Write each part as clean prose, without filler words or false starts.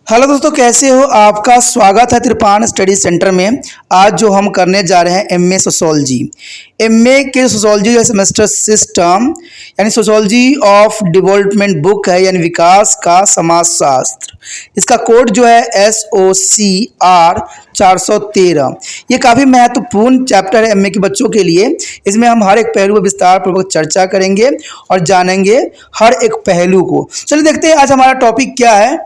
Hello दोस्तों, कैसे हो? आपका स्वागत है त्रिपान स्टडी सेंटर में। आज जो हम करने जा रहे हैं एमए सोशोलॉजी। एमए के सोशोलॉजी जो सेमेस्टर सिस्टम यानी सोशोलॉजी ऑफ डेवलपमेंट बुक है, यानी विकास का समाजशास्त्र। इसका कोड जो है SOCR 413। ये काफ़ी महत्वपूर्ण चैप्टर है एमए के बच्चों के लिए। इसमें हम हर एक पहलू पर विस्तार पूर्वक चर्चा करेंगे और जानेंगे हर एक पहलू को। चलिए देखते हैं आज हमारा टॉपिक क्या है।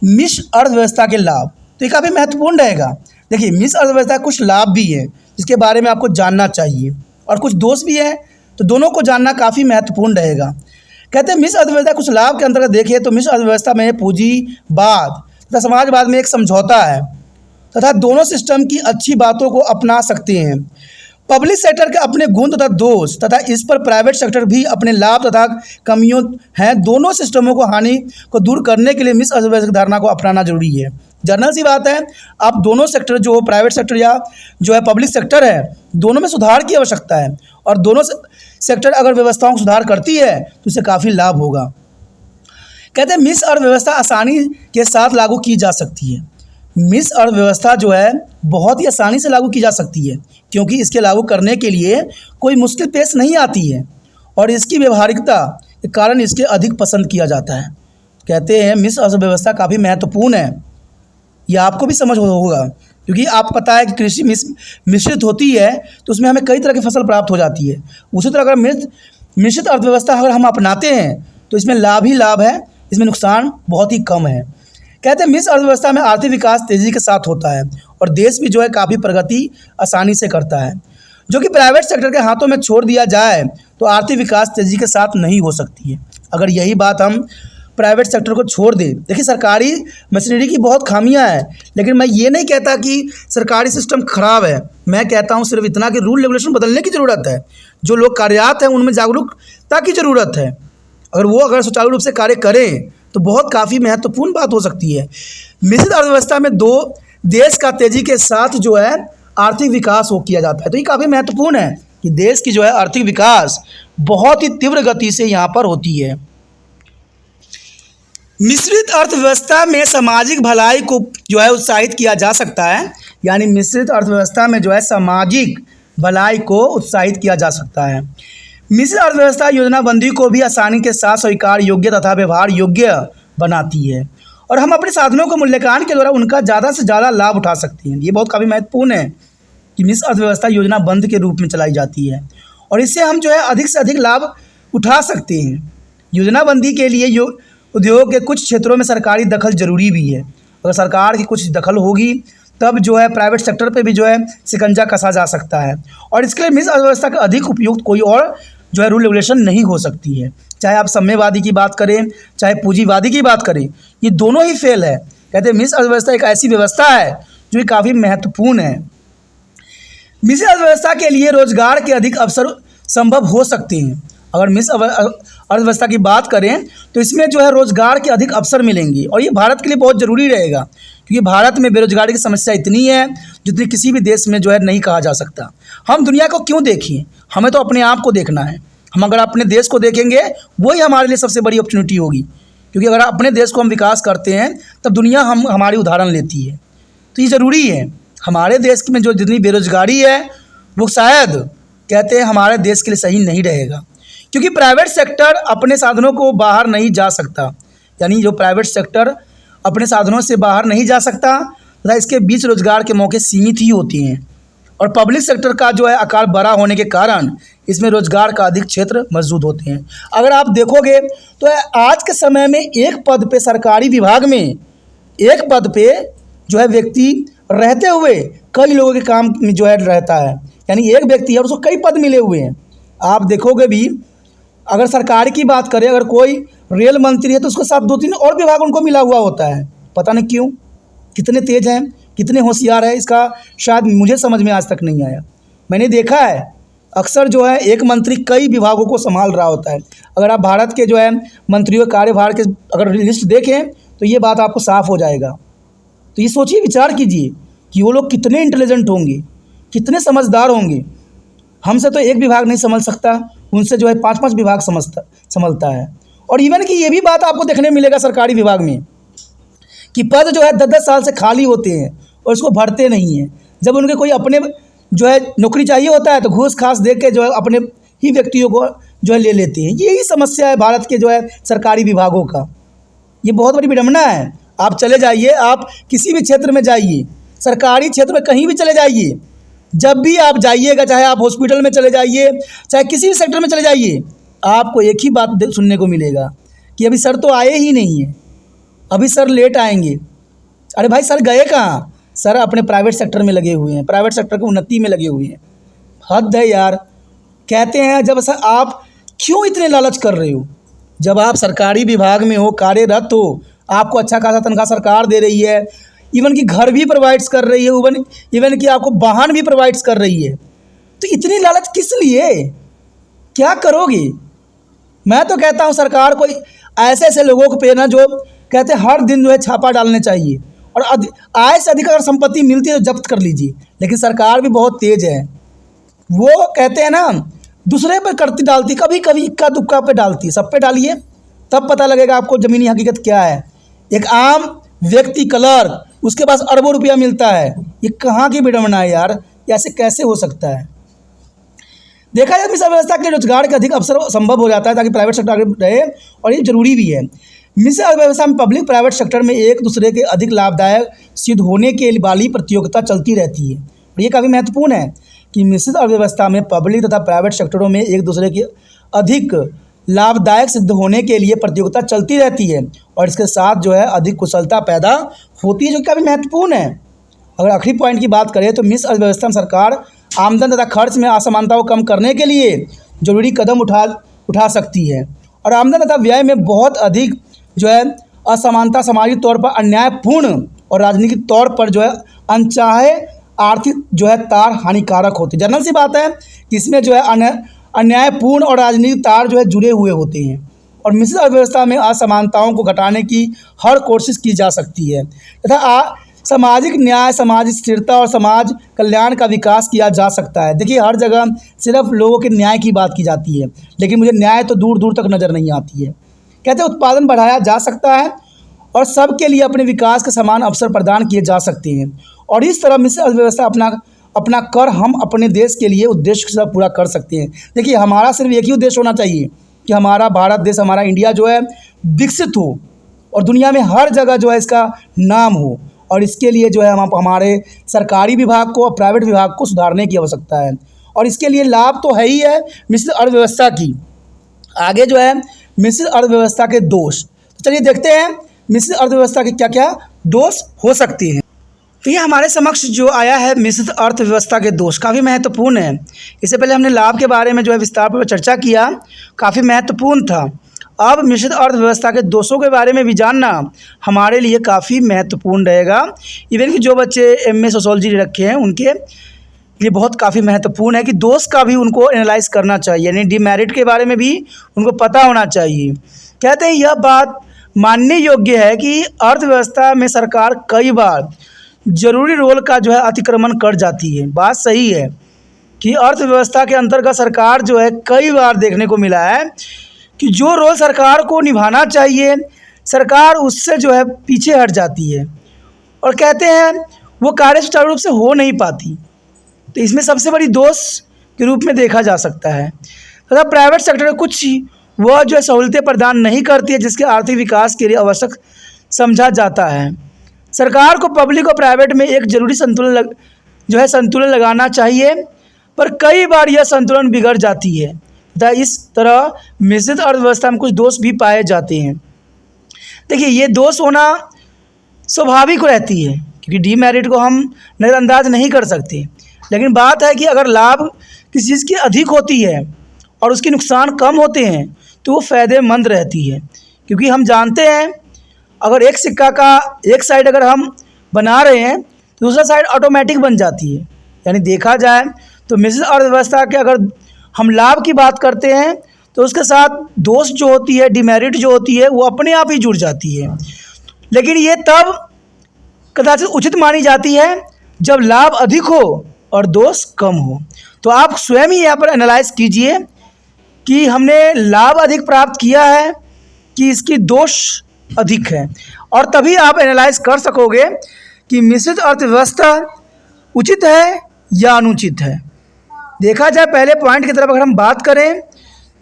मिश्र अर्थव्यवस्था के लाभ। तो ये काफ़ी महत्वपूर्ण रहेगा। देखिए, मिश्र अर्थव्यवस्था के कुछ लाभ भी है जिसके बारे में आपको जानना चाहिए, और कुछ दोष भी है, तो दोनों को जानना काफ़ी महत्वपूर्ण रहेगा। कहते हैं मिश्र अर्थव्यवस्था कुछ लाभ के अंतर्गत देखिए तो मिश्र अर्थव्यवस्था में पूंजीवाद तथा समाजवाद में एक समझौता है तथा दोनों सिस्टम की अच्छी बातों को अपना सकते हैं। पब्लिक सेक्टर के अपने गुण तथा दोष तथा इस पर प्राइवेट सेक्टर भी अपने लाभ तथा कमियों हैं। दोनों सिस्टमों को हानि को दूर करने के लिए मिश्र अर्थव्यवस्था की धारणा को अपनाना जरूरी है। जनरल सी बात है, आप दोनों सेक्टर जो प्राइवेट सेक्टर या जो है पब्लिक सेक्टर है, दोनों में सुधार की आवश्यकता है, और दोनों सेक्टर अगर व्यवस्थाओं को सुधार करती है तो इससे काफ़ी लाभ होगा। कहते हैं मिश्र अर्थव्यवस्था आसानी के साथ लागू की जा सकती है। मिश्र अर्थव्यवस्था जो है बहुत ही आसानी से लागू की जा सकती है, क्योंकि इसके लागू करने के लिए कोई मुश्किल पेश नहीं आती है और इसकी व्यवहारिकता के कारण इसके अधिक पसंद किया जाता है। कहते हैं मिश्र अर्थव्यवस्था काफ़ी महत्वपूर्ण है, यह आपको भी समझ होगा, क्योंकि आप पता है कि कृषि मिश्रित होती है तो उसमें हमें कई तरह की फसल प्राप्त हो जाती है। उसी तरह अगर मिश्रित अर्थव्यवस्था अगर हम अपनाते हैं तो इसमें लाभ ही लाभ है, इसमें नुकसान बहुत ही कम है। कहते हैं मिश्र अर्थव्यवस्था में आर्थिक विकास तेज़ी के साथ होता है और देश भी जो है काफ़ी प्रगति आसानी से करता है। जो कि प्राइवेट सेक्टर के हाथों में छोड़ दिया जाए तो आर्थिक विकास तेज़ी के साथ नहीं हो सकती है। अगर यही बात हम प्राइवेट सेक्टर को छोड़ दें, देखिए सरकारी मशीनरी की बहुत खामियां हैं, लेकिन मैं ये नहीं कहता कि सरकारी सिस्टम खराब है। मैं कहता हूँ सिर्फ इतना कि रूल रेगुलेशन बदलने की ज़रूरत है। जो लोग कार्यरत हैं उनमें जागरूकता की ज़रूरत है। अगर सुचारू रूप से कार्य करें तो बहुत काफ़ी महत्वपूर्ण बात हो सकती है। मिश्रित अर्थव्यवस्था में दो देश का तेज़ी के साथ जो है आर्थिक विकास किया जाता है। तो ये काफ़ी महत्वपूर्ण है कि देश की जो है आर्थिक विकास बहुत ही तीव्र गति से यहाँ पर होती है। मिश्रित अर्थव्यवस्था में सामाजिक भलाई को जो है उत्साहित किया जा सकता है, यानी मिश्रित अर्थव्यवस्था में जो है सामाजिक भलाई को उत्साहित किया जा सकता है। मिश्र अर्थव्यवस्था योजनाबंदी को भी आसानी के साथ स्वीकार योग्य तथा व्यवहार योग्य बनाती है, और हम अपने साधनों को मूल्यांकन के द्वारा उनका ज़्यादा से ज़्यादा लाभ उठा सकते हैं। ये बहुत काफ़ी महत्वपूर्ण है कि मिश्र अर्थव्यवस्था योजनाबंद के रूप में चलाई जाती है, और इससे हम जो है अधिक से अधिक लाभ उठा सकते हैं। योजनाबंदी के लिए उद्योग के कुछ क्षेत्रों में सरकारी दखल जरूरी भी है। अगर सरकार की कुछ दखल होगी तब जो है प्राइवेट सेक्टर पे भी जो है शिकंजा कसा जा सकता है, और इसके लिए मिश्र अर्थव्यवस्था का अधिक उपयुक्त कोई और जो है रूल रेगुलेशन नहीं हो सकती है। चाहे आप साम्यवादी की बात करें चाहे पूंजीवादी की बात करें, ये दोनों ही फेल है। कहते हैं मिश्र अर्थव्यवस्था एक ऐसी व्यवस्था है जो कि काफ़ी महत्वपूर्ण है। मिश्र अर्थव्यवस्था के लिए रोजगार के अधिक अवसर संभव हो सकते हैं। अगर मिश्र अर्थव्यवस्था की बात करें तो इसमें जो है रोजगार के अधिक अवसर मिलेंगे, और ये भारत के लिए बहुत ज़रूरी रहेगा, क्योंकि भारत में बेरोजगारी की समस्या इतनी है जितनी किसी भी देश में जो है नहीं कहा जा सकता। हम दुनिया को क्यों देखें, हमें तो अपने आप को देखना है। हम अगर अपने देश को देखेंगे वही हमारे लिए सबसे बड़ी अपॉर्चुनिटी होगी, क्योंकि अगर अपने देश को हम विकास करते हैं तब दुनिया हमारी उदाहरण लेती है। तो ये ज़रूरी है। हमारे देश में जो जितनी बेरोजगारी है वो शायद कहते हैं हमारे देश के लिए सही नहीं रहेगा, क्योंकि प्राइवेट सेक्टर अपने साधनों को बाहर नहीं जा सकता। यानी जो प्राइवेट सेक्टर अपने साधनों से बाहर नहीं जा सकता तथा इसके बीच रोजगार के मौके सीमित ही होते हैं, और पब्लिक सेक्टर का जो है आकार बड़ा होने के कारण इसमें रोजगार का अधिक क्षेत्र मौजूद होते हैं। अगर आप देखोगे तो आज के समय में एक पद पे सरकारी विभाग में एक पद पे जो है व्यक्ति रहते हुए कई लोगों के काम जो है रहता है। यानी एक व्यक्ति है और उसको कई पद मिले हुए हैं। आप देखोगे भी, अगर सरकार की बात करें, अगर कोई रेल मंत्री है तो उसके साथ 2-3 और विभाग उनको मिला हुआ होता है। पता नहीं क्यों, कितने तेज हैं, कितने होशियार है, इसका शायद मुझे समझ में आज तक नहीं आया। मैंने देखा है अक्सर जो है एक मंत्री कई विभागों को संभाल रहा होता है। अगर आप भारत के जो है मंत्रियों के कार्यभार के अगर लिस्ट देखें तो ये बात आपको साफ हो जाएगा। तो ये सोचिए, विचार कीजिए कि वो लोग कितने इंटेलिजेंट होंगे, कितने समझदार होंगे। हमसे तो एक विभाग नहीं संभल सकता, उनसे जो है 5-5 विभाग संभलता है। और इवन कि ये भी बात आपको देखने मिलेगा सरकारी विभाग में कि पद जो है 10-10 साल से खाली होते हैं और उसको भरते नहीं हैं। जब उनके कोई अपने जो है नौकरी चाहिए होता है तो घूस खास दे के जो है अपने ही व्यक्तियों को जो है ले लेते हैं। यही समस्या है भारत के जो है सरकारी विभागों का। ये बहुत बड़ी विडंबना है। आप चले जाइए, आप किसी भी क्षेत्र में जाइए, सरकारी क्षेत्र में कहीं भी चले जाइए, जब भी आप जाइएगा, चाहे आप हॉस्पिटल में चले जाइए, चाहे किसी भी सेक्टर में चले जाइए, आपको एक ही बात सुनने को मिलेगा कि अभी सर तो आए ही नहीं हैं, अभी सर लेट आएंगे। अरे भाई सर गए कहाँ? सर अपने प्राइवेट सेक्टर में लगे हुए हैं, प्राइवेट सेक्टर की उन्नति में लगे हुए हैं। हद है यार। कहते हैं जब सर आप क्यों इतने लालच कर रहे हो? जब आप सरकारी विभाग में हो, कार्यरत हो, आपको अच्छा खासा तनख्वाह सरकार दे रही है, इवन कि घर भी प्रोवाइड्स कर रही है, इवन कि आपको वाहन भी प्रोवाइड्स कर रही है, तो इतनी लालच किस लिए? क्या करोगे? मैं तो कहता हूँ सरकार को ऐसे ऐसे लोगों को पे ना जो कहते हैं हर दिन जो है छापा डालने चाहिए, और आय से अधिक अगर संपत्ति मिलती है तो जब्त कर लीजिए। लेकिन सरकार भी बहुत तेज है, वो कहते हैं ना दूसरे पर करती डालती, कभी कभी इक्का दुक्का पे डालती, सब पे डालिए तब पता लगेगा आपको ज़मीनी हकीकत क्या है। एक आम व्यक्ति क्लर्क, उसके पास अरबों रुपया मिलता है। ये कहाँ की विडंबना है यार? ऐसे कैसे हो सकता है? देखा जाए मिश्र अर्थव्यवस्था के रोजगार के अधिक अवसर संभव हो जाता है ताकि प्राइवेट सेक्टर आगे रहे, और ये जरूरी भी है। मिश्र अर्थव्यवस्था में पब्लिक प्राइवेट सेक्टर में एक दूसरे के अधिक लाभदायक सिद्ध होने के वाली प्रतियोगिता चलती रहती है। और ये काफ़ी महत्वपूर्ण है कि मिश्रित अर्थव्यवस्था में पब्लिक तथा प्राइवेट सेक्टरों में एक दूसरे के अधिक लाभदायक सिद्ध होने के लिए प्रतियोगिता चलती रहती है, और इसके साथ जो है अधिक कुशलता पैदा होती है, जो काफ़ी महत्वपूर्ण है। अगर आखिरी पॉइंट की बात करें तो मिश्र अर्थव्यवस्था में सरकार आमदन तथा खर्च में असमानताओं को कम करने के लिए जरूरी कदम उठा सकती है, और आमदन तथा व्यय में बहुत अधिक जो है असमानता सामाजिक तौर पर अन्यायपूर्ण और राजनीतिक तौर पर जो है अनचाहे आर्थिक जो है तार हानिकारक होते हैं। जनरल सी बात है कि इसमें जो है अन्यायपूर्ण और राजनीतिक तार जो है जुड़े हुए होते हैं, और मिश्रित अर्थव्यवस्था में असमानताओं को घटाने की हर कोशिश की जा सकती है तथा सामाजिक न्याय, सामाजिक स्थिरता और समाज कल्याण का विकास किया जा सकता है। देखिए हर जगह सिर्फ लोगों के न्याय की बात की जाती है, लेकिन मुझे न्याय तो दूर दूर तक नज़र नहीं आती है। कहते हैं उत्पादन बढ़ाया जा सकता है और सबके लिए अपने विकास के समान अवसर प्रदान किए जा सकते हैं, और इस तरह मिश्र अर्थव्यवस्था अपना कर हम अपने देश के लिए उद्देश्य के साथ पूरा कर सकते हैं। देखिए हमारा सिर्फ एक ही उद्देश्य होना चाहिए कि हमारा भारत देश, हमारा इंडिया जो है विकसित हो और दुनिया में हर जगह जो है इसका नाम हो, और इसके लिए जो है हम हमारे सरकारी विभाग को और प्राइवेट विभाग को सुधारने की आवश्यकता है, और इसके लिए लाभ तो है ही है मिश्रित अर्थव्यवस्था की। आगे जो है मिश्रित अर्थव्यवस्था के दोष, तो चलिए देखते हैं मिश्रित अर्थव्यवस्था के क्या क्या दोष हो सकते हैं। तो ये हमारे समक्ष जो आया है मिश्रित अर्थव्यवस्था के दोष, काफ़ी महत्वपूर्ण है। इससे पहले हमने लाभ के बारे में जो है विस्तार पर चर्चा किया, काफ़ी महत्वपूर्ण था। अब मिश्रित अर्थव्यवस्था के दोषों के बारे में भी जानना हमारे लिए काफ़ी महत्वपूर्ण रहेगा। इवन कि जो बच्चे MA सोशियोलॉजी रखे हैं उनके लिए बहुत काफ़ी महत्वपूर्ण है कि दोष का भी उनको एनालाइज करना चाहिए, यानी डिमेरिट के बारे में भी उनको पता होना चाहिए। कहते हैं यह बात मानने योग्य है कि अर्थव्यवस्था में सरकार कई बार जरूरी रोल का जो है अतिक्रमण कर जाती है। बात सही है कि अर्थव्यवस्था के अंतर्गत सरकार जो है कई बार देखने को मिला है कि जो रोल सरकार को निभाना चाहिए सरकार उससे जो है पीछे हट जाती है, और कहते हैं वो कार्य सुचारू रूप से हो नहीं पाती। तो इसमें सबसे बड़ी दोष के रूप में देखा जा सकता है। तथा प्राइवेट सेक्टर कुछ वह जो है सहूलतें प्रदान नहीं करती है जिसके आर्थिक विकास के लिए आवश्यक समझा जाता है। सरकार को पब्लिक और प्राइवेट में एक जरूरी संतुलन लगाना चाहिए, पर कई बार यह संतुलन बिगड़ जाती है तथा इस तरह मिश्रित अर्थव्यवस्था में कुछ दोष भी पाए जाते हैं। देखिए ये दोष होना स्वाभाविक रहती है क्योंकि डीमेरिट को हम नज़रअंदाज नहीं कर सकते, लेकिन बात है कि अगर लाभ किसी चीज़ की अधिक होती है और उसके नुकसान कम होते हैं तो वो फ़ायदेमंद रहती है, क्योंकि हम जानते हैं अगर एक सिक्का का एक साइड अगर हम बना रहे हैं तो दूसरा साइड ऑटोमेटिक बन जाती है। यानी देखा जाए तो मिश्रित अर्थव्यवस्था के अगर हम लाभ की बात करते हैं तो उसके साथ दोष जो होती है, डिमेरिट जो होती है, वो अपने आप ही जुड़ जाती है। लेकिन ये तब कदाचित उचित मानी जाती है जब लाभ अधिक हो और दोष कम हो। तो आप स्वयं ही यहाँ पर एनालाइज कीजिए कि हमने लाभ अधिक प्राप्त किया है कि इसकी दोष अधिक है, और तभी आप एनालाइज कर सकोगे कि मिश्रित अर्थव्यवस्था उचित है या अनुचित है। देखा जाए पहले पॉइंट की तरफ अगर हम बात करें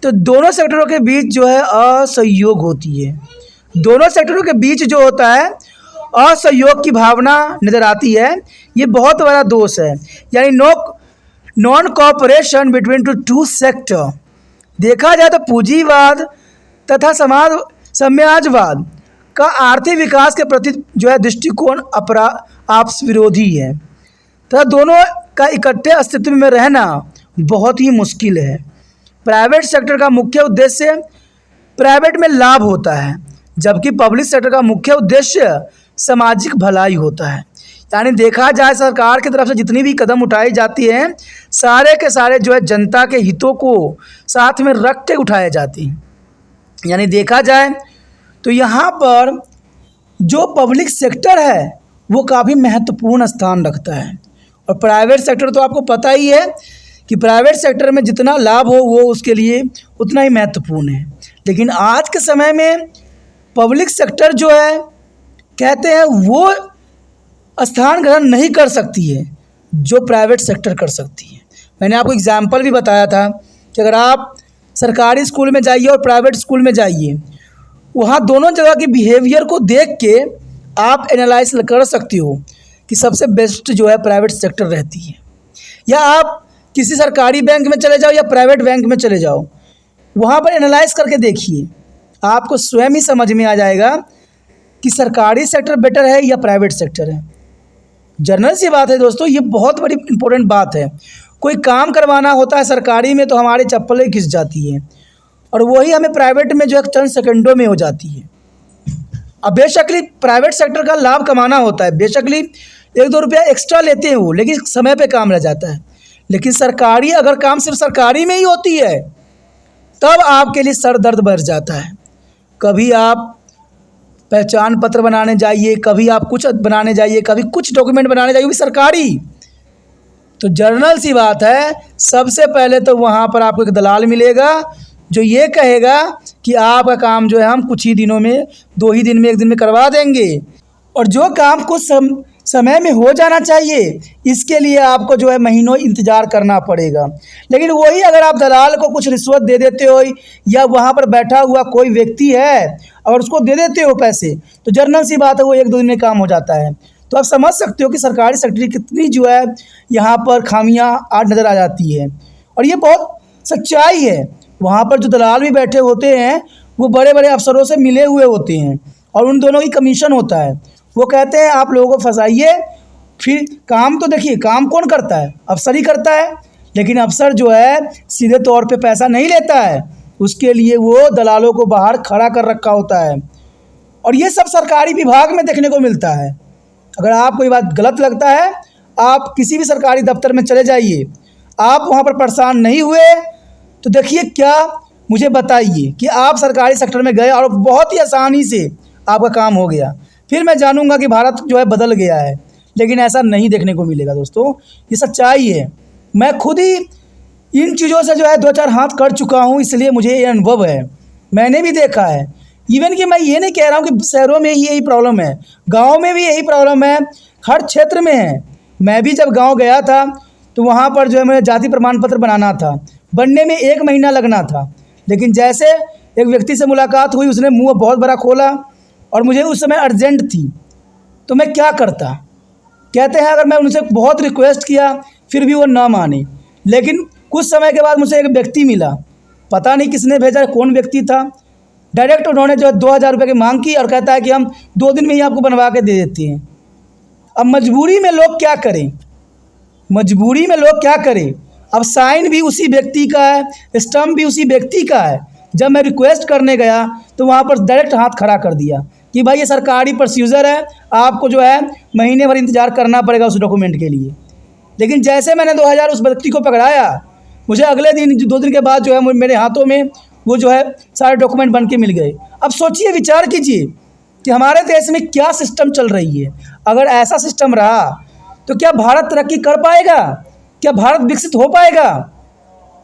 तो दोनों सेक्टरों के बीच जो है असहयोग होती है। दोनों सेक्टरों के बीच जो होता है असहयोग की भावना नज़र आती है, ये बहुत बड़ा दोष है, यानी non cooperation between two sector. देखा जाए तो पूंजीवाद तथा साम्यवाद का आर्थिक विकास के प्रति जो है दृष्टिकोण आपस विरोधी है, तथा दोनों का इकट्ठे अस्तित्व में रहना बहुत ही मुश्किल है। प्राइवेट सेक्टर का मुख्य उद्देश्य प्राइवेट में लाभ होता है, जबकि पब्लिक सेक्टर का मुख्य उद्देश्य सामाजिक भलाई होता है। यानी देखा जाए सरकार की तरफ से जितनी भी कदम उठाई जाती हैं, सारे के सारे जो है जनता के हितों को साथ में रख के उठाए जाते हैं। यानी देखा जाए तो यहाँ पर जो पब्लिक सेक्टर है वो काफ़ी महत्वपूर्ण स्थान रखता है, और प्राइवेट सेक्टर तो आपको पता ही है कि प्राइवेट सेक्टर में जितना लाभ हो वो उसके लिए उतना ही महत्वपूर्ण है। लेकिन आज के समय में पब्लिक सेक्टर जो है कहते हैं वो स्थान ग्रहण नहीं कर सकती है जो प्राइवेट सेक्टर कर सकती है। मैंने आपको एग्जाम्पल भी बताया था कि अगर आप सरकारी स्कूल में जाइए और प्राइवेट स्कूल में जाइए, वहाँ दोनों जगह के बिहेवियर को देख के आप एनालाइज कर सकती हो कि सबसे बेस्ट जो है प्राइवेट सेक्टर रहती है। या आप किसी सरकारी बैंक में चले जाओ या प्राइवेट बैंक में चले जाओ, वहाँ पर एनालाइज करके देखिए, आपको स्वयं ही समझ में आ जाएगा कि सरकारी सेक्टर बेटर है या प्राइवेट सेक्टर है। जनरल सी बात है दोस्तों, ये बहुत बड़ी इंपॉर्टेंट बात है। कोई काम करवाना होता है सरकारी में तो हमारी चप्पलें घिस जाती हैं, और वही हमें प्राइवेट में जो है चंद सेकंडों में हो जाती है। अब बेशकली प्राइवेट सेक्टर का लाभ कमाना होता है, बेशकली 1-2 रुपया एक्स्ट्रा लेते हैं वो, लेकिन समय पे काम रह जाता है। लेकिन सरकारी अगर काम सिर्फ सरकारी में ही होती है तब आपके लिए सर दर्द बढ़ जाता है। कभी आप पहचान पत्र बनाने जाइए, कभी आप कुछ बनाने जाइए, कभी कुछ डॉक्यूमेंट बनाने जाइए, वो भी सरकारी। तो जनरल सी बात है, सबसे पहले तो वहाँ पर आपको एक दलाल मिलेगा जो ये कहेगा कि आपका काम जो है हम कुछ ही दिनों में, 2 ही दिन में, 1 दिन में करवा देंगे, और जो काम कुछ समय में हो जाना चाहिए इसके लिए आपको जो है महीनों इंतज़ार करना पड़ेगा। लेकिन वही अगर आप दलाल को कुछ रिश्वत दे देते हो या वहाँ पर बैठा हुआ कोई व्यक्ति है और उसको दे देते हो पैसे, तो जनरल सी बात है वो 1-2 दिन में काम हो जाता है। तो आप समझ सकते हो कि सरकारी सेक्टर की कितनी जो है यहाँ पर खामियाँ आज नज़र आ जाती है, और ये बहुत सच्चाई है। वहाँ पर जो दलाल भी बैठे होते हैं वो बड़े बड़े अफसरों से मिले हुए होते हैं, और उन दोनों की कमीशन होता है। वो कहते हैं आप लोगों को फंसाइए, फिर काम तो देखिए काम कौन करता है, अफसर ही करता है। लेकिन अफसर जो है सीधे तौर पे पैसा नहीं लेता है, उसके लिए वो दलालों को बाहर खड़ा कर रखा होता है, और ये सब सरकारी विभाग में देखने को मिलता है। अगर आपको ये बात गलत लगता है, आप किसी भी सरकारी दफ्तर में चले जाइए, आप वहाँ पर परेशान नहीं हुए तो देखिए क्या, मुझे बताइए कि आप सरकारी सेक्टर में गए और बहुत ही आसानी से आपका काम हो गया, फिर मैं जानूंगा कि भारत जो है बदल गया है। लेकिन ऐसा नहीं देखने को मिलेगा दोस्तों, ये सच्चाई है। मैं खुद ही इन चीज़ों से जो है 2-4 हाथ कर चुका हूँ, इसलिए मुझे ये अनुभव है, मैंने भी देखा है। इवन कि मैं ये नहीं कह रहा हूँ कि शहरों में ही यही प्रॉब्लम है, गाँव में भी यही प्रॉब्लम है, हर क्षेत्र में है। मैं भी जब गाँव गया था तो वहाँ पर जो है मुझे जाति प्रमाण पत्र बनाना था, बनने में 1 महीना लगना था। लेकिन जैसे एक व्यक्ति से मुलाकात हुई, उसने मुँह बहुत बड़ा खोला और मुझे उस समय अर्जेंट थी, तो मैं क्या करता। कहते हैं अगर मैं उनसे बहुत रिक्वेस्ट किया फिर भी वो ना माने। लेकिन कुछ समय के बाद मुझे एक व्यक्ति मिला, पता नहीं किसने भेजा, कौन व्यक्ति था, डायरेक्ट उन्होंने जो 2,000 रुपये की मांग की और कहता है कि हम 2 दिन में ही आपको बनवा के दे देते हैं। अब मजबूरी में लोग क्या करें, मजबूरी में लोग क्या करें। अब साइन भी उसी व्यक्ति का है, स्टम्प भी उसी व्यक्ति का है। जब मैं रिक्वेस्ट करने गया तो वहाँ पर डायरेक्ट हाथ खड़ा कर दिया कि भाई ये सरकारी प्रोसीजर है, आपको जो है महीने भर इंतज़ार करना पड़ेगा उस डॉक्यूमेंट के लिए। लेकिन जैसे मैंने 2,000 उस व्यक्ति को पकड़ाया, मुझे अगले दिन 2 दिन के बाद जो है मेरे हाथों में वो जो है सारे डॉक्यूमेंट बन के मिल गए। अब सोचिए, विचार कीजिए कि हमारे देश में क्या सिस्टम चल रही है। अगर ऐसा सिस्टम रहा तो क्या भारत तरक्की कर पाएगा? क्या भारत विकसित हो पाएगा?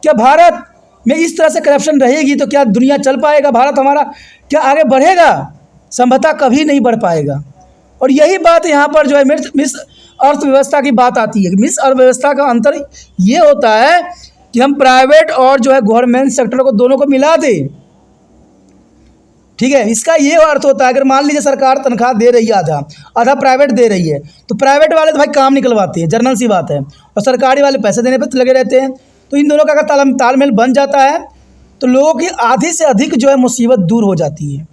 क्या भारत में इस तरह से करप्शन रहेगी तो क्या दुनिया चल पाएगा? भारत हमारा क्या आगे बढ़ेगा? समता कभी नहीं बढ़ पाएगा। और यही बात यहाँ पर जो है मिस अर्थव्यवस्था की बात आती है। मिस अर्थव्यवस्था का अंतर ये होता है कि हम प्राइवेट और जो है गवर्नमेंट सेक्टर को दोनों को मिला दें। ठीक है, इसका ये अर्थ होता है अगर मान लीजिए सरकार तनख्वाह दे रही है आधा, आधा प्राइवेट दे रही है, तो प्राइवेट वाले तो भाई काम निकलवाते हैं, जनरल सी बात है, और सरकारी वाले पैसे देने पर लगे रहते हैं। तो इन दोनों का अगर तालमेल बन जाता है तो लोगों की आधी से अधिक जो है मुसीबत दूर हो जाती है।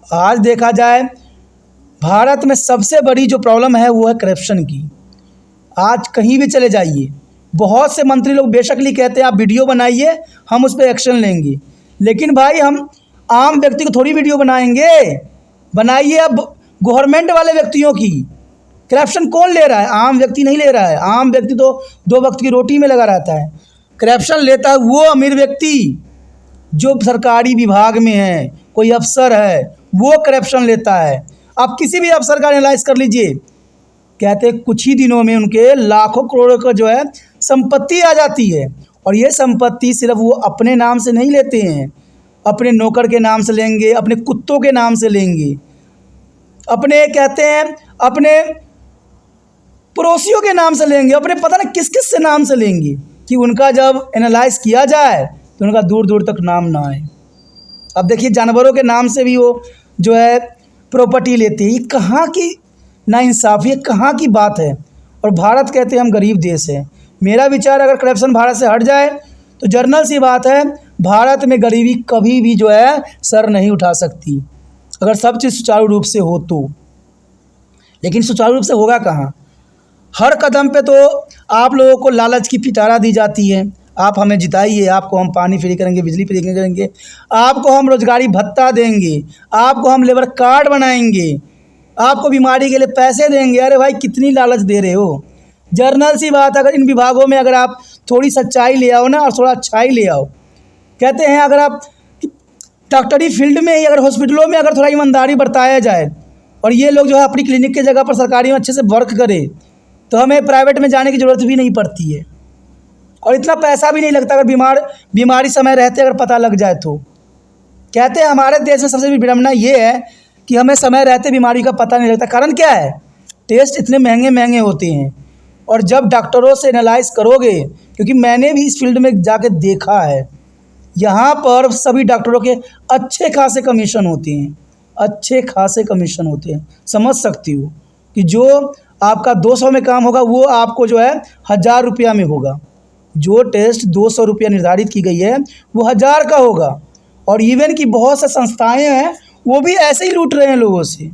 आज देखा जाए भारत में सबसे बड़ी जो प्रॉब्लम है वो है करप्शन की। आज कहीं भी चले जाइए, बहुत से मंत्री लोग बेशकली कहते हैं आप वीडियो बनाइए हम उस पर एक्शन लेंगे, लेकिन भाई हम आम व्यक्ति को थोड़ी वीडियो बनाएंगे। बनाइए अब गवर्नमेंट वाले व्यक्तियों की। करप्शन कौन ले रहा है? आम व्यक्ति नहीं ले रहा है। आम व्यक्ति तो 2 वक्त की रोटी में लगा रहता है। करप्शन लेता है वो अमीर व्यक्ति जो सरकारी विभाग में है, कोई अफसर है, वो करप्शन लेता है। आप किसी भी अफसर का एनालाइज कर लीजिए, कहते कुछ ही दिनों में उनके लाखों करोड़ों का जो है संपत्ति आ जाती है। और ये संपत्ति सिर्फ वो अपने नाम से नहीं लेते हैं, अपने नौकर के नाम से लेंगे, अपने कुत्तों के नाम से लेंगे, अपने कहते हैं अपने पड़ोसियों के नाम से लेंगे, अपने पता नहीं किस किस से नाम से लेंगे कि उनका जब एनालाइज किया जाए तो उनका दूर दूर तक नाम ना आए। अब देखिए जानवरों के नाम से भी वो जो है प्रॉपर्टी लेते हैं। ये कहाँ की नाइंसाफ़ी है, कहाँ की बात है? और भारत कहते हैं हम गरीब देश है। मेरा विचार अगर करप्शन भारत से हट जाए तो जर्नल सी बात है, भारत में गरीबी कभी भी जो है सर नहीं उठा सकती, अगर सब चीज़ सुचारू रूप से हो तो। लेकिन सुचारू रूप से होगा कहाँ? हर कदम पे तो आप लोगों को लालच की पिटारा दी जाती है, आप हमें जिताइए, आपको हम पानी फ्री करेंगे, बिजली फ्री करेंगे, आपको हम रोजगारी भत्ता देंगे, आपको हम लेबर कार्ड बनाएंगे, आपको बीमारी के लिए पैसे देंगे। अरे भाई कितनी लालच दे रहे हो? जर्नल सी बात, अगर इन विभागों में अगर आप थोड़ी सच्चाई ले आओ ना और थोड़ा अच्छाई ले आओ। कहते हैं अगर आप डॉक्टरी फील्ड में ही, अगर हॉस्पिटलों में अगर थोड़ा ईमानदारी बरताया जाए और ये लोग जो है अपनी क्लिनिक की जगह पर सरकारी में अच्छे से वर्क करें तो हमें प्राइवेट में जाने की ज़रूरत भी नहीं पड़ती है और इतना पैसा भी नहीं लगता अगर बीमारी समय रहते अगर पता लग जाए तो। कहते हैं हमारे देश में सबसे बड़ी विडंबना ये है कि हमें समय रहते बीमारी का पता नहीं लगता। कारण क्या है? टेस्ट इतने महंगे महंगे होते हैं। और जब डॉक्टरों से एनालाइज करोगे, क्योंकि मैंने भी इस फील्ड में जाके देखा है, यहाँ पर सभी डॉक्टरों के अच्छे खासे कमीशन होते हैं, अच्छे खासे कमीशन होते हैं। समझ सकती हो कि जो आपका 200 में काम होगा वो आपको जो है 1000 रुपया में होगा। जो टेस्ट 200 रुपया निर्धारित की गई है वो 1000 का होगा। और इवन की बहुत से संस्थाएं हैं वो भी ऐसे ही लूट रहे हैं लोगों से।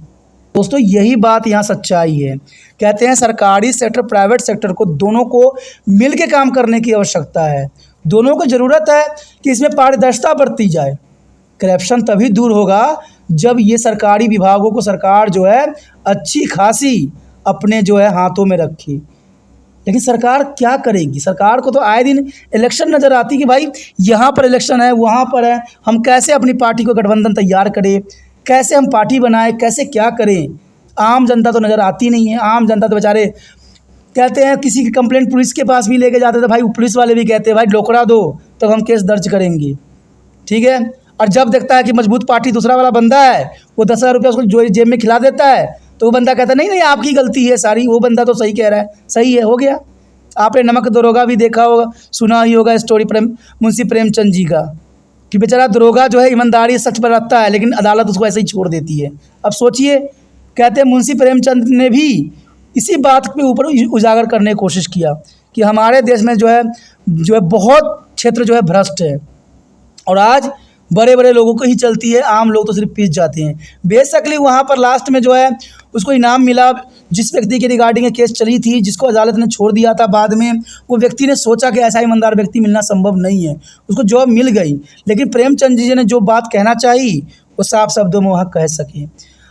दोस्तों यही बात यहाँ सच्चाई है। कहते हैं सरकारी सेक्टर प्राइवेट सेक्टर को दोनों को मिल के काम करने की आवश्यकता है। दोनों को ज़रूरत है कि इसमें पारदर्शिता बरती जाए। करप्शन तभी दूर होगा जब ये सरकारी विभागों को सरकार जो है अच्छी खासी अपने जो है हाथों में रखे। लेकिन सरकार क्या करेगी? सरकार को तो आए दिन इलेक्शन नज़र आती कि भाई यहाँ पर इलेक्शन है, वहाँ पर है, हम कैसे अपनी पार्टी को गठबंधन तैयार करें, कैसे हम पार्टी बनाएं, कैसे क्या करें। आम जनता तो नज़र आती नहीं है। आम जनता तो बेचारे कहते हैं किसी की कंप्लेंट पुलिस के पास भी लेके जाते थे, भाई पुलिस वाले भी कहते हैं भाई डोकरा दो तो हम केस दर्ज करेंगे। ठीक है, और जब देखता है कि मजबूत पार्टी दूसरा वाला बंदा है, वो 10,000 रुपया उसको जो जेब में खिला देता है, तो वो बंदा कहता है नहीं नहीं आपकी गलती है सारी, वो बंदा तो सही कह रहा है, सही है, हो गया। आपने नमक दरोगा भी देखा होगा, सुना ही होगा स्टोरी मुंशी प्रेमचंद जी का, कि बेचारा दरोगा जो है ईमानदारी सच बरतता है लेकिन अदालत उसको ऐसे ही छोड़ देती है। अब सोचिए, कहते हैं मुंशी प्रेमचंद ने भी इसी बात के ऊपर उजागर करने की कोशिश किया कि हमारे देश में जो है बहुत क्षेत्र जो है भ्रष्ट है और आज बड़े बड़े लोगों को ही चलती है, आम लोग तो सिर्फ पीस जाते हैं। बेसिकली वहाँ पर लास्ट में जो है उसको इनाम मिला। जिस व्यक्ति के रिगार्डिंग केस चली थी, जिसको अदालत ने छोड़ दिया था, बाद में वो व्यक्ति ने सोचा कि ऐसा ईमानदार व्यक्ति मिलना संभव नहीं है, उसको जॉब मिल गई। लेकिन प्रेमचंद जी ने जो बात कहना चाहिए वो साफ शब्दों में वहाँ कह सके।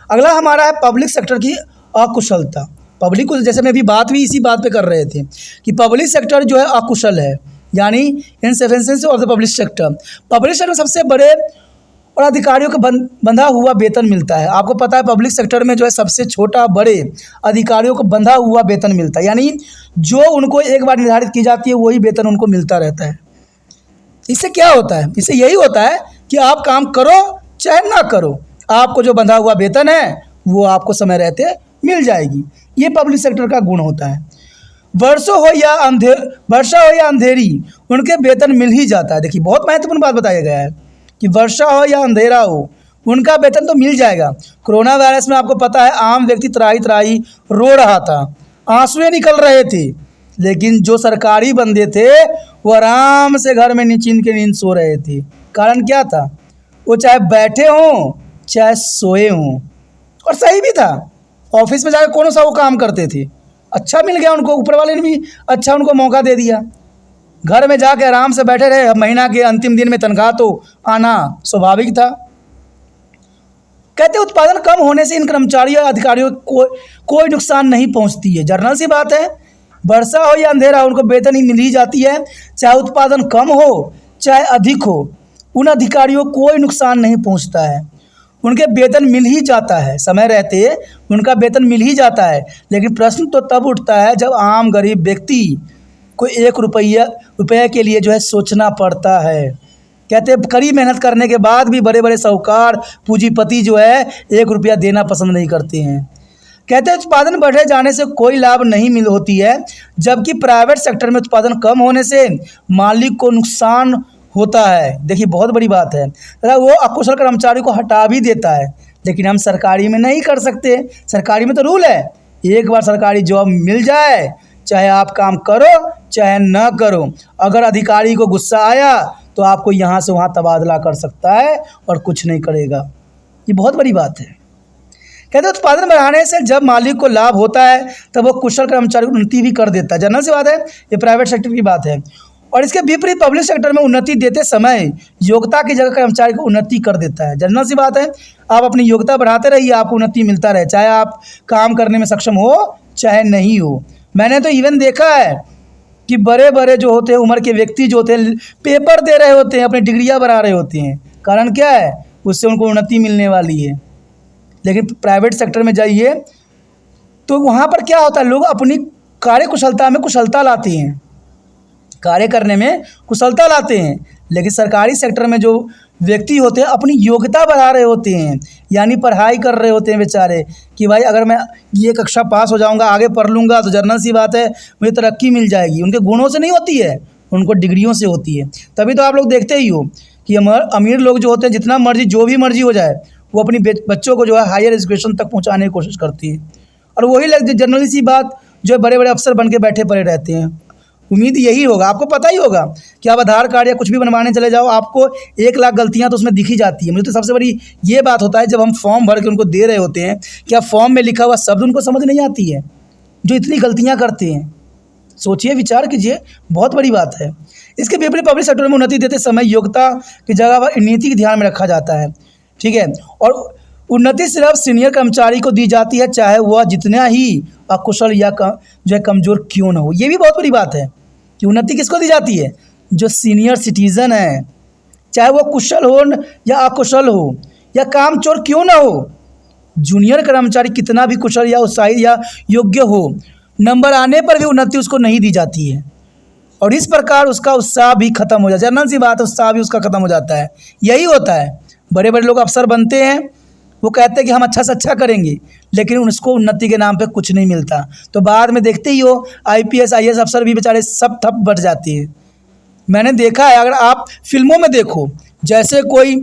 अगला हमारा है पब्लिक सेक्टर की अकुशलता। पब्लिक को जैसे मैं अभी बात भी इसी बात पे कर रहे थे कि पब्लिक सेक्टर जो है अकुशल है, यानी insufficiency of the public sector. Public sector में सबसे बड़े और अधिकारियों को बंधा हुआ वेतन मिलता है। आपको पता है पब्लिक सेक्टर में जो है सबसे छोटा बड़े अधिकारियों को बंधा हुआ वेतन मिलता है, यानी जो उनको एक बार निर्धारित की जाती है वही वेतन उनको मिलता रहता है। इससे क्या होता है? इससे यही होता है कि आप काम करो चाहे ना करो, आपको जो बंधा हुआ वेतन है वो आपको समय रहते मिल जाएगी। ये पब्लिक सेक्टर का गुण होता है। वर्षा हो या अंधेरी उनके वेतन मिल ही जाता है। देखिए बहुत महत्वपूर्ण बात बताया गया है कि वर्षा हो या अंधेरा हो उनका वेतन तो मिल जाएगा। कोरोना वायरस में आपको पता है आम व्यक्ति त्राही त्राही रो रहा था, आंसुएं निकल रहे थे, लेकिन जो सरकारी बंदे थे वो आराम से घर में निश्चिंत के नींद सो रहे थे। कारण क्या था? वो चाहे बैठे हों चाहे सोए हों, और सही भी था। ऑफिस में जाकर कौन सा वो काम करते थे, अच्छा मिल गया उनको, ऊपर वाले ने भी अच्छा उनको मौका दे दिया। घर में जाके आराम से बैठे रहे, महीना के अंतिम दिन में तनख्वाह तो आना स्वाभाविक था। कहते उत्पादन कम होने से इन कर्मचारियों अधिकारियों को कोई नुकसान नहीं पहुंचती है। जनरल सी बात है, वर्षा हो या अंधेरा हो उनको वेतन ही मिल ही जाती है। चाहे उत्पादन कम हो चाहे अधिक हो, उन अधिकारियों को कोई नुकसान नहीं पहुंचता है, उनके वेतन मिल ही जाता है। समय रहते उनका वेतन मिल ही जाता है। लेकिन प्रश्न तो तब उठता है जब आम गरीब व्यक्ति को 1 रुपये के लिए जो है सोचना पड़ता है। कहते हैं कड़ी मेहनत करने के बाद भी बड़े बड़े साहूकार पूंजीपति जो है 1 रुपया देना पसंद नहीं करते हैं। कहते हैं उत्पादन बढ़े जाने से कोई लाभ नहीं मिल होती है, जबकि प्राइवेट सेक्टर में उत्पादन कम होने से मालिक को नुकसान होता है। देखिए बहुत बड़ी बात है, वो अकुशल कर्मचारी को हटा भी देता है, लेकिन हम सरकारी में नहीं कर सकते। सरकारी में तो रूल है, एक बार सरकारी जॉब मिल जाए चाहे आप काम करो चाहे न करो, अगर अधिकारी को गुस्सा आया तो आपको यहाँ से वहाँ तबादला कर सकता है और कुछ नहीं करेगा। ये बहुत बड़ी बात है। कहते हैं उत्पादन बढ़ाने से जब मालिक को लाभ होता है तब वो कुशल कर्मचारी को उन्नति भी कर देता है। जनरल सी बात है, ये प्राइवेट सेक्टर की बात है। और इसके विपरीत पब्लिक सेक्टर में उन्नति देते समय योग्यता की जगह कर्मचारी को उन्नति कर देता है। जनरल सी बात है, आप अपनी योग्यता बढ़ाते रहिए, आपको उन्नति मिलता रहे, चाहे आप काम करने में सक्षम हो चाहे नहीं हो। मैंने तो इवन देखा है कि बड़े बड़े जो होते हैं उम्र के व्यक्ति जो होते हैं पेपर दे रहे होते हैं, अपनी डिग्रियाँ बना रहे होते हैं। कारण क्या है? उससे उनको उन्नति मिलने वाली है। लेकिन प्राइवेट सेक्टर में जाइए तो वहाँ पर क्या होता है, लोग अपनी कार्य कुशलता में कुशलता लाते हैं, कार्य करने में कुशलता लाते हैं। लेकिन सरकारी सेक्टर में जो व्यक्ति होते हैं अपनी योग्यता बढ़ा रहे होते हैं, यानी पढ़ाई कर रहे होते हैं बेचारे कि भाई अगर मैं ये कक्षा पास हो जाऊंगा, आगे पढ़ लूँगा तो जनरल सी बात है मुझे तरक्की मिल जाएगी। उनके गुणों से नहीं होती है, उनको डिग्रियों से होती है। तभी तो आप लोग देखते ही हो कि अमीर लोग जो होते हैं जितना मर्जी जो भी मर्जी हो जाए वो अपनी बच्चों को जो है हायर एजुकेशन तक पहुँचाने की कोशिश करती है। और वही लोग जनरली सी बात जो बड़े बड़े अफसर बन के बैठे पड़े रहते हैं। उम्मीद यही होगा, आपको पता ही होगा कि आप आधार कार्ड या कुछ भी बनवाने चले जाओ, आपको 1 लाख गलतियां तो उसमें दिखी जाती है। मुझे तो सबसे बड़ी ये बात होता है जब हम फॉर्म भर के उनको दे रहे होते हैं, क्या फॉर्म में लिखा हुआ शब्द उनको समझ नहीं आती है, जो इतनी गलतियां करते हैं। सोचिए, विचार कीजिए, बहुत बड़ी बात है। इसके विपरीत पब्लिक सेक्टर में उन्नति देते समय योग्यता की जगह नीति के ध्यान में रखा जाता है। ठीक है, और उन्नति सिर्फ सीनियर कर्मचारी को दी जाती है, चाहे वह जितना ही अकुशल या जो है कमज़ोर क्यों न हो। ये भी बहुत बड़ी बात है कि उन्नति किसको दी जाती है? जो सीनियर सिटीज़न है, चाहे वो कुशल हो या अकुशल हो या काम चोर क्यों ना हो। जूनियर कर्मचारी कितना भी कुशल या उत्साही या योग्य हो, नंबर आने पर भी उन्नति उसको नहीं दी जाती है, और इस प्रकार उसका उत्साह भी खत्म हो जाता है। जनरल सी बात है, उत्साह भी उसका खत्म हो जाता है। यही होता है, बड़े बड़े लोग अफसर बनते हैं, वो कहते हैं कि हम अच्छा से अच्छा करेंगे, लेकिन उसको उन्नति के नाम पे कुछ नहीं मिलता। तो बाद में देखते ही हो IPS IAS अफसर भी बेचारे सब ठप बढ़ जाते हैं। मैंने देखा है, अगर आप फिल्मों में देखो, जैसे कोई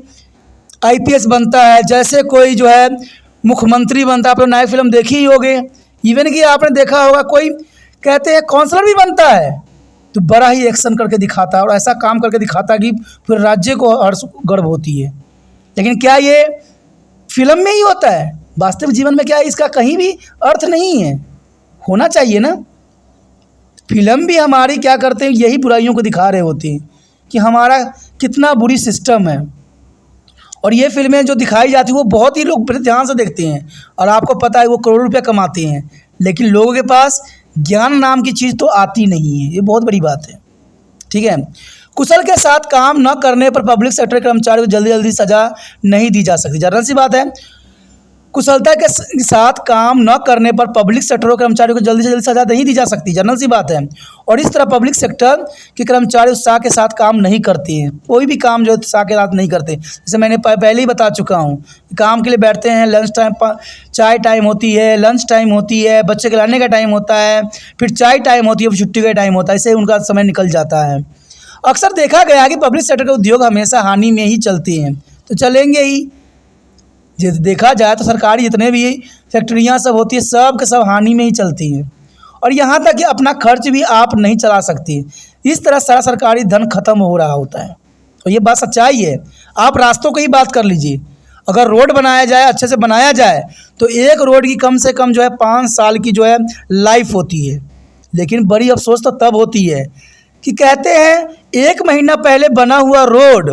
IPS बनता है, जैसे कोई जो है मुख्यमंत्री बनता है, आप लोग नई फिल्म देखी ही होगे। इवन कि आपने देखा होगा कोई कहते हैं काउंसलर भी बनता है, तो बड़ा ही एक्शन करके दिखाता है और ऐसा काम करके दिखाता है कि फिर राज्य को हर्ष गर्व होती है। लेकिन क्या ये फिल्म में ही होता है? वास्तविक जीवन में क्या इसका कहीं भी अर्थ नहीं है। होना चाहिए ना। फिल्म भी हमारी क्या करते हैं, यही बुराइयों को दिखा रहे होते हैं कि हमारा कितना बुरी सिस्टम है। और ये फिल्में जो दिखाई जाती है वो बहुत ही लोग ध्यान से देखते हैं, और आपको पता है वो करोड़ों रुपया कमाते हैं, लेकिन लोगों के पास ज्ञान नाम की चीज़ तो आती नहीं है। ये बहुत बड़ी बात है। ठीक है, कुशल के साथ काम न करने पर पब्लिक सेक्टर कर्मचारी को जल्दी जल्दी सजा नहीं दी जा सकती। जनरल सी बात है, कुशलता के साथ काम न करने पर पब्लिक सेक्टरों के कर्मचारियों को जल्दी से जल्दी सजा नहीं दी जा सकती, जनरल सी बात है। और इस तरह पब्लिक सेक्टर के कर्मचारी उत्साह के साथ काम नहीं करते हैं, कोई भी काम जो उत्साह के साथ नहीं करते। जैसे मैंने पहले ही बता चुका हूँ, काम के लिए बैठते हैं, लंच टाइम पर चाय टाइम होती है, लंच टाइम होती है, बच्चे के लाने का टाइम होता है, फिर चाय टाइम होती है, फिर छुट्टी का टाइम होता है, इससे उनका समय निकल जाता है। अक्सर देखा गया कि पब्लिक सेक्टर के उद्योग हमेशा हानि में ही चलते हैं, तो चलेंगे ही। देखा जाए तो सरकारी जितने भी फैक्ट्रियाँ सब होती है, सब के सब हानि में ही चलती हैं। और यहाँ तक कि अपना खर्च भी आप नहीं चला सकती, इस तरह सारा सरकारी धन खत्म हो रहा होता है। तो ये बात सच्चाई है। आप रास्तों की ही बात कर लीजिए, अगर रोड बनाया जाए, अच्छे से बनाया जाए, तो एक रोड की कम से कम जो है 5 साल की जो है लाइफ होती है। लेकिन बड़ी अफसोस तो तब होती है कि कहते हैं 1 महीना पहले बना हुआ रोड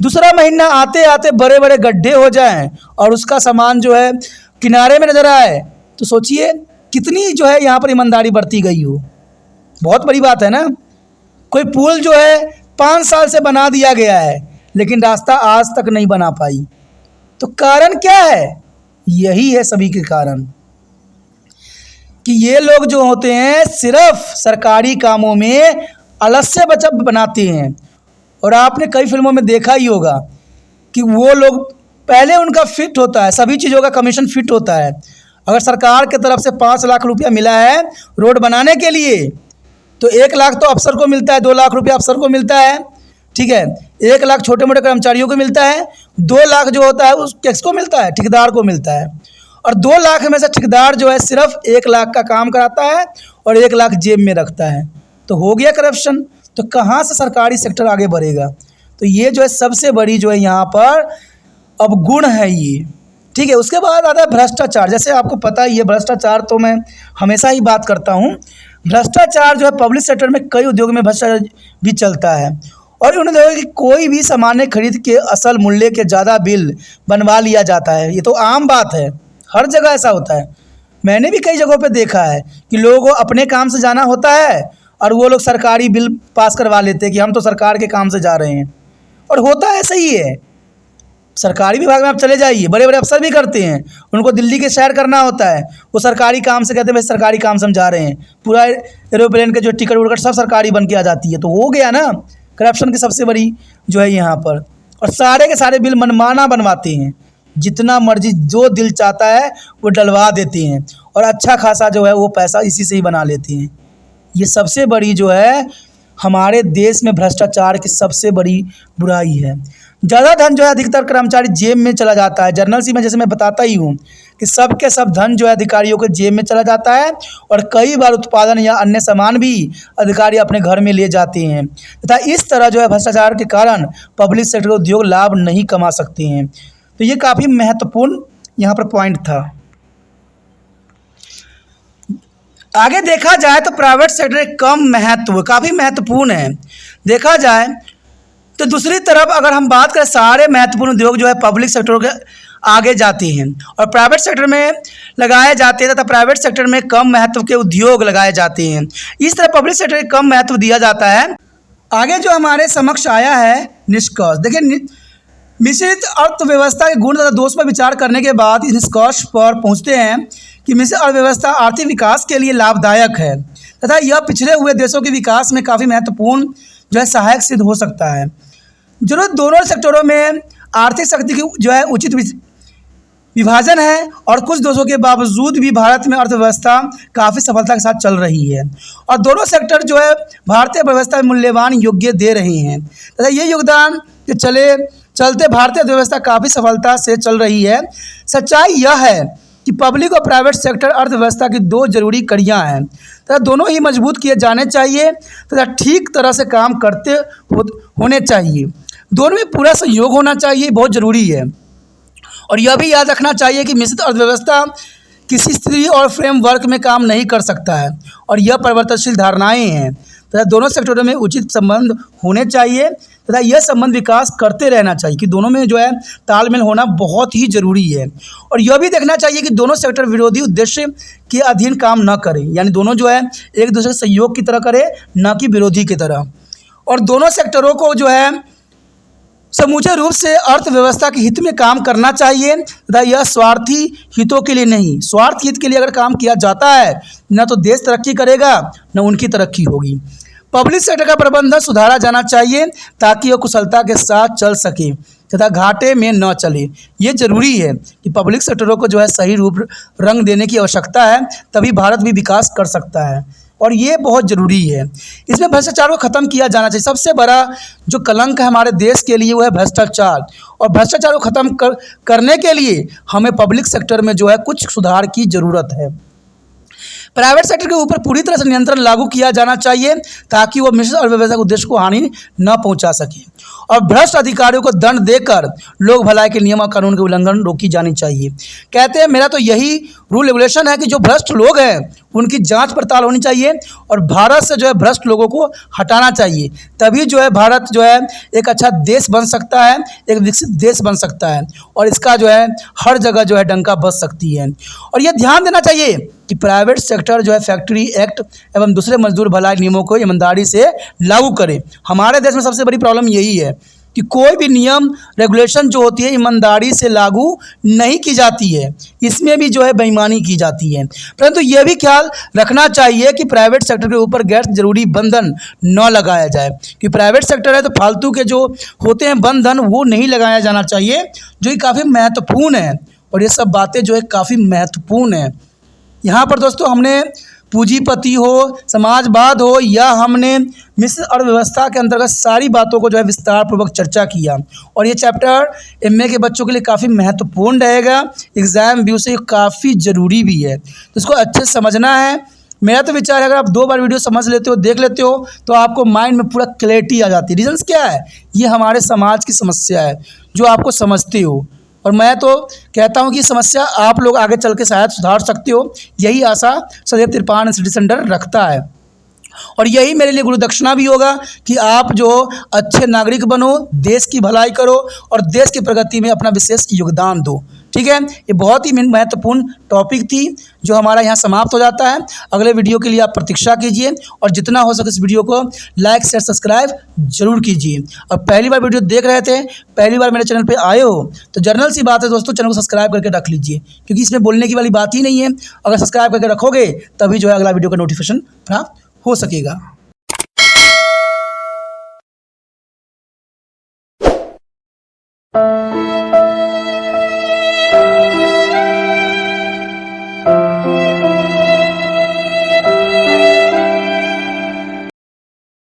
दूसरा महीना आते आते बड़े बड़े गड्ढे हो जाएं और उसका सामान जो है किनारे में नज़र आए, तो सोचिए कितनी जो है यहाँ पर ईमानदारी बरती गई हो। बहुत बड़ी बात है ना। कोई पुल जो है 5 साल से बना दिया गया है, लेकिन रास्ता आज तक नहीं बना पाई। तो कारण क्या है? यही है सभी के कारण कि ये लोग जो होते हैं सिर्फ सरकारी कामों में आलस्य बचत बनाते हैं। और आपने कई फिल्मों में देखा ही होगा कि वो लोग पहले उनका फिट होता है, सभी चीज़ों का कमीशन फिट होता है। अगर सरकार की तरफ से 5 लाख रुपया मिला है रोड बनाने के लिए, तो 1 लाख तो अफसर को मिलता है, 2 लाख रुपया अफसर को मिलता है, ठीक है। 1 लाख छोटे मोटे कर्मचारियों को मिलता है, 2 लाख जो होता है उस टैक्स को मिलता है, ठेकेदार को मिलता है। और 2 लाख में से ठेकेदार जो है सिर्फ 1 लाख का काम कराता है और 1 लाख जेब में रखता है। तो हो गया करप्शन। तो कहाँ से सरकारी सेक्टर आगे बढ़ेगा? तो ये जो है सबसे बड़ी जो है यहाँ पर अवगुण है ये, ठीक है। उसके बाद आता है भ्रष्टाचार। जैसे आपको पता ही है, भ्रष्टाचार तो मैं हमेशा ही बात करता हूँ। भ्रष्टाचार जो है पब्लिक सेक्टर में कई उद्योगों में भ्रष्टाचार भी चलता है। और उन्होंने देखा कि कोई भी सामान खरीद के असल मूल्य के ज़्यादा बिल बनवा लिया जाता है। ये तो आम बात है, हर जगह ऐसा होता है। मैंने भी कई जगहों पे देखा है कि लोगों को अपने काम से जाना होता है और वो लोग सरकारी बिल पास करवा लेते हैं कि हम तो सरकार के काम से जा रहे हैं। और होता ऐसा ही है। सरकारी विभाग में आप चले जाइए, बड़े बड़े अफसर भी करते हैं, उनको दिल्ली के शहर करना होता है, वो सरकारी काम से कहते हैं भाई सरकारी काम से हम जा रहे हैं, पूरा एरोप्लेन के जो टिकट उड़कट सब सरकारी बन के आ जाती है। तो हो गया ना करप्शन की सबसे बड़ी जो है यहाँ पर। और सारे के सारे बिल मनमाना बनवाते हैं, जितना मर्जी जो दिल चाहता है वो डलवा देते हैं और अच्छा खासा जो है वो पैसा इसी से ही बना लेते हैं। ये सबसे बड़ी जो है हमारे देश में भ्रष्टाचार की सबसे बड़ी बुराई है। ज़्यादा धन जो है अधिकतर कर्मचारी जेब में चला जाता है। जर्नल सी में जैसे मैं बताता ही हूँ कि सब के सब धन जो है अधिकारियों के जेब में चला जाता है और कई बार उत्पादन या अन्य सामान भी अधिकारी अपने घर में ले जाते हैं तथा इस तरह जो है भ्रष्टाचार के कारण पब्लिक सेक्टर उद्योग लाभ नहीं कमा सकते हैं। तो ये काफ़ी महत्वपूर्ण यहाँ पर पॉइंट था। आगे देखा जाए तो प्राइवेट सेक्टर कम महत्व, काफ़ी महत्वपूर्ण है। देखा जाए तो दूसरी तरफ अगर हम बात करें सारे महत्वपूर्ण उद्योग जो है पब्लिक सेक्टर के आगे जाते हैं और प्राइवेट सेक्टर में लगाए जाते हैं तथा प्राइवेट सेक्टर में कम महत्व के उद्योग लगाए जाते हैं। इस तरह पब्लिक सेक्टर को कम महत्व दिया जाता है। आगे जो हमारे समक्ष आया है निष्कर्ष, देखिए मिश्रित अर्थव्यवस्था के गुण तथा दोष पर विचार करने के बाद इस निष्कर्ष पर पहुंचते हैं कि मिश्रित अर्थव्यवस्था आर्थिक विकास के लिए लाभदायक है तथा यह पिछड़े हुए देशों के विकास में काफ़ी महत्वपूर्ण जो है सहायक सिद्ध हो सकता है। जरूरत दोनों सेक्टरों में आर्थिक शक्ति की जो है उचित विभाजन है और कुछ दोषों के बावजूद भी भारत में अर्थव्यवस्था काफ़ी सफलता के साथ चल रही है और दोनों सेक्टर जो है भारतीय अर्थव्यवस्था में मूल्यवान योग्य दे रहे हैं तथा ये योगदान के चलते भारतीय अर्थव्यवस्था काफ़ी सफलता से चल रही है। सच्चाई यह है कि पब्लिक और प्राइवेट सेक्टर अर्थव्यवस्था की 2 जरूरी कड़ियाँ हैं तथा दोनों ही मजबूत किए जाने चाहिए तथा ठीक तरह से काम करते होने चाहिए। दोनों में पूरा सहयोग होना चाहिए, बहुत ज़रूरी है। और यह भी याद रखना चाहिए कि मिश्रित अर्थव्यवस्था किसी स्थिति और फ्रेमवर्क में काम नहीं कर सकता है और यह परिवर्तनशील धारणाएं हैं तथा दोनों सेक्टरों में उचित संबंध होने चाहिए तथा यह संबंध विकास करते रहना चाहिए कि दोनों में जो है तालमेल होना बहुत ही ज़रूरी है। और यह भी देखना चाहिए कि दोनों सेक्टर विरोधी उद्देश्य के अधीन काम न करें, यानी दोनों जो है एक दूसरे के सहयोग की तरह करें, न कि विरोधी की तरह। और दोनों सेक्टरों को जो है समूचे रूप से अर्थव्यवस्था के हित में काम करना चाहिए तथा यह स्वार्थी हितों के लिए नहीं। स्वार्थ हित के लिए अगर काम किया जाता है न तो देश तरक्की करेगा न उनकी तरक्की होगी। पब्लिक सेक्टर का प्रबंधन सुधारा जाना चाहिए ताकि वह कुशलता के साथ चल सके तथा घाटे में न चले। ये जरूरी है कि पब्लिक सेक्टरों को जो है सही रूप रंग देने की आवश्यकता है, तभी भारत भी विकास कर सकता है और ये बहुत ज़रूरी है। इसमें भ्रष्टाचार को ख़त्म किया जाना चाहिए। सबसे बड़ा जो कलंक है हमारे देश के लिए वो है भ्रष्टाचार, और भ्रष्टाचार को ख़त्म करने के लिए हमें पब्लिक सेक्टर में जो है कुछ सुधार की ज़रूरत है। प्राइवेट सेक्टर के ऊपर पूरी तरह से नियंत्रण लागू किया जाना चाहिए ताकि वो मिश्रित अर्थव्यवस्था के उद्देश्य को हानि न पहुंचा सके, और भ्रष्ट अधिकारियों को दंड देकर लोक भलाई के नियम और कानून के उल्लंघन रोकी जानी चाहिए। कहते हैं मेरा तो यही रूल रेगुलेशन है कि जो भ्रष्ट लोग हैं उनकी जांच पड़ताल होनी चाहिए और भारत से जो है भ्रष्ट लोगों को हटाना चाहिए, तभी जो है भारत जो है एक अच्छा देश बन सकता है, एक विकसित देश बन सकता है और इसका जो है हर जगह जो है डंका बज सकती है। और ये ध्यान देना चाहिए कि प्राइवेट सेक्टर जो है फैक्ट्री एक्ट एवं दूसरे मजदूर भलाई नियमों को ईमानदारी से लागू करे। हमारे देश में सबसे बड़ी प्रॉब्लम यही है कि कोई भी नियम रेगुलेशन जो होती है ईमानदारी से लागू नहीं की जाती है, इसमें भी जो है बेईमानी की जाती है। परंतु ये भी ख्याल रखना चाहिए कि प्राइवेट सेक्टर के ऊपर गैर जरूरी बंधन न लगाया जाए, कि प्राइवेट सेक्टर है तो फालतू के जो होते हैं बंधन वो नहीं लगाया जाना चाहिए, जो कि काफ़ी महत्वपूर्ण है। और ये सब बातें जो है काफ़ी महत्वपूर्ण है। यहाँ पर दोस्तों हमने पूंजीपति हो, समाजवाद हो या हमने मिश्र अर्थव्यवस्था के अंतर्गत सारी बातों को जो है विस्तार पूर्वक चर्चा किया, और ये चैप्टर एमए के बच्चों के लिए काफ़ी महत्वपूर्ण रहेगा, एग्ज़ाम व्यू से काफ़ी ज़रूरी भी है, तो इसको अच्छे से समझना है। मेरा तो विचार है अगर आप 2 बार वीडियो समझ लेते हो, देख लेते हो, तो आपको माइंड में पूरा क्लैरिटी आ जाती है। रीजन्स क्या है? ये हमारे समाज की समस्या है जो आपको समझते हो, और मैं तो कहता हूं कि समस्या आप लोग आगे चल के शायद सुधार सकते हो। यही आशा सदैव त्रिपाण स्टडी सेंटर रखता है, और यही मेरे लिए गुरु दक्षिणा भी होगा कि आप जो अच्छे नागरिक बनो, देश की भलाई करो और देश की प्रगति में अपना विशेष योगदान दो। ठीक है, ये बहुत ही महत्वपूर्ण टॉपिक थी जो हमारा यहाँ समाप्त हो जाता है। अगले वीडियो के लिए आप प्रतीक्षा कीजिए और जितना हो सके इस वीडियो को लाइक शेयर सब्सक्राइब जरूर कीजिए। और पहली बार वीडियो देख रहे थे, पहली बार मेरे चैनल पे आए हो, तो जनरल सी बात है दोस्तों, चैनल को सब्सक्राइब करके रख लीजिए, क्योंकि इसमें बोलने की वाली बात ही नहीं है। अगर सब्सक्राइब करके रखोगे तभी जो है अगला वीडियो का नोटिफिकेशन प्राप्त हो सकेगा।